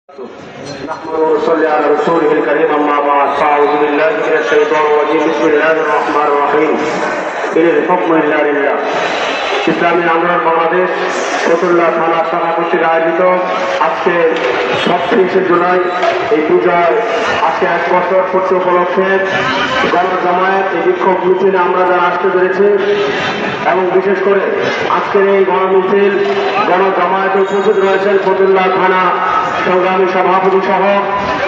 نحمد ونصلي على رسوله الكريم أما بعد فأعوذ بالله من الشيطان الرجيم بسم الله الرحمن الرحيم إن الحكم إلا لله ইসলামী আন্দোলন বাংলাদেশ ফতুল্লাহ থানা শাখা কর্তৃক আয়োজিত আজকে ৩৬ জুলাই এই পূজায় আজকে ১ বছর পূর্তি উপলক্ষে গণজামায়াত এই বিক্ষোভ মিছিলে আমরা যারা আসতে পেরেছি এবং বিশেষ করে আজকের এই গণমিছিল গণজামায়াতে উপস্থিত রয়েছেন ফতুল্লাহ থানা সংগ্রামী সভাপতি সহ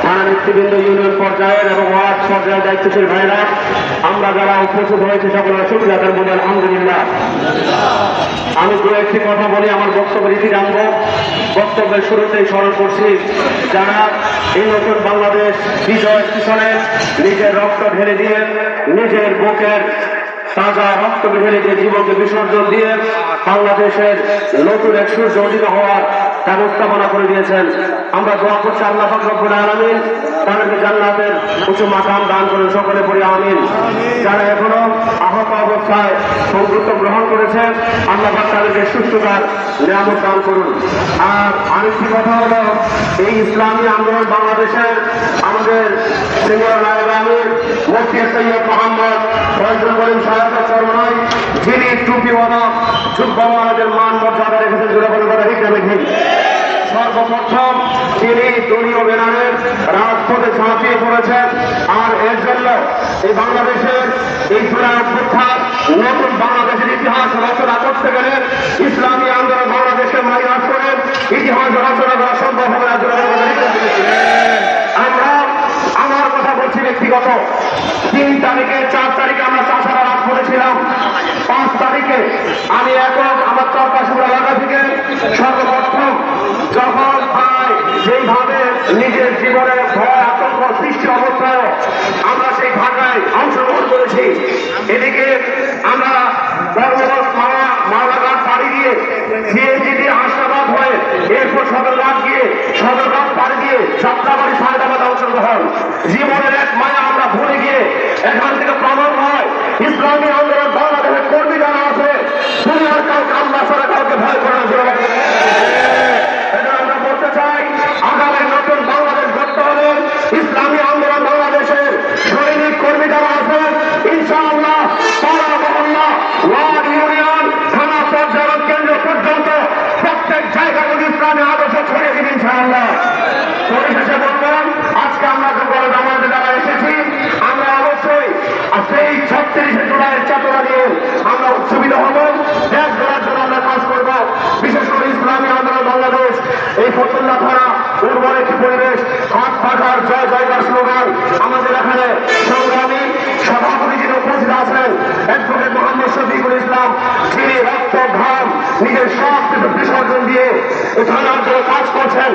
থানা নেতৃবৃন্দ, ইউনিয়ন পর্যায়ের এবং ওয়ার্ড পর্যায়ের দায়িত্বশীল ভাইরা, আমরা যারা উপস্থিত হয়েছি সকলের সুবিধাদের মধ্যে আলহামদুলিল্লাহ। আমি দু একটি কথা বলি, আমার বক্তব্য রীতি জানবো। বক্তব্যের শুরুতেই স্মরণ করছি যারা এই নতুন বাংলাদেশ বিজয়ের পিছনে নিজের রক্ত ঢেলে দিয়ে, নিজের বুকের তাজা রক্ত ঢেলে দিয়ে, জীবনকে বিসর্জন দিয়ে বাংলাদেশের নতুন এক সূর্য উদিত হওয়ার ব্যবস্থাপনা করে দিয়েছেন। আমরা দোয়া করছি আল্লাহ পাক রব্বুল আলামিন তাদেরকে জান্নাতের উঁচু মাকাম দান করেন, সকলে পড়ি আমিন। যারা এখনো আহত অবস্থায় সংযুক্ত গ্রহণ করেছেন আল্লাহ পাক তাদেরকে সুস্থতার নিয়ামত দান করুন। আর আরেকটি কথা হলো, এই ইসলামী আন্দোলন বাংলাদেশের আমাদের সিনিয়র নায়েব আমির মুফতি সৈয়দ মোহাম্মদ ফয়জুল করিম সাহেবের চরমায় যিনি টুপিওয়ালা যুগ্মমানদের মান মর্যাদা রেখেছেন, জুড়ে বলে কথা ঠিক না ঠিক। সর্বপ্রথম তিনি দলীয় ব্যানারের রাজপথে ঝাঁপিয়ে পড়েছেন। আর এর জন্য এই বাংলাদেশের এই জুলাই অভ্যুত্থান নতুন বাংলাদেশের ইতিহাস রচনা করতে গেলে ইসলামী আন্দোলন বাংলাদেশকে মাইনাস করে ইতিহাস রচনা করা সম্ভব হবে না। আমরা আমার কথা বলছি ব্যক্তিগত, 3 তারিখে 4 তারিখে আমরা চাষারা রাজপথে ছিলাম। 5 তারিখে আমি একক আমার চরপাশুরা এলাকা থেকে সর্বপ্রথম যখন যেইভাবে নিজের জীবনে ভয় আতঙ্ক সৃষ্টি অবস্থায় আমরা সেই ভাটায় অংশগ্রহণ করেছি। এদিকে আমরা মাওলাঘাট পাড়ি দিয়ে সিএনজিতে আশাবাদ হয়ে এরপর সদরঘাট গিয়ে সদরঘাট পাড়ি দিয়ে যাত্রাবাড়ি সায়দাবাদ অংশগ্রহণ। জীবনের এক মায়া আমরা ভুলে গিয়ে এখান থেকে প্রমাণ হয় ইসলামী আন্দোলন বাংলাদেশের কর্মী যারা আছে দুনিয়ার কাউকে আমরা ছাড়া কাউকে ভয় করে না। আমরা বলতে চাই আগামী নতুন বাংলাদেশ গড়তে হলে ইসলামী আন্দোলন বাংলাদেশের সৈনিক কর্মী যারা আছেন ইনশাআল্লাহ পাড়া মহল্লা ওয়ার্ড ইউনিয়ন থানা পর্যায় কেন্দ্র পর্যন্ত প্রত্যেক জায়গায় ইসলামী আদর্শ ছড়িয়ে দিন ইনশাআল্লাহ। পরিশেষে বলবেন আজকে আমরা গণজামায়াতে যারা এসেছি আমরা অবশ্যই সেই ৩৬ জুলাইয়ের চেতনা নিয়ে আমরা উৎসবিত হব, দেশ গড়ার জন্য আমরা কাজ করব। বিশেষ করে ইসলামী আন্দোলন বাংলাদেশ এই ফতুল্লাহ থানা উর্বর একটি পরিবেশ, হাত পাখার জয় জয়কার স্লোগান। আমাদের এখানে সংগ্রামী সভাপতি যিনি উপস্থিত আছেন অ্যাডভোকেট মোহাম্মদ শফিকুল ইসলাম, যিনি রক্ত ঘাম নিজের সব কিছু বিসর্জন দিয়ে এই থানার জন্য কাজ করছেন।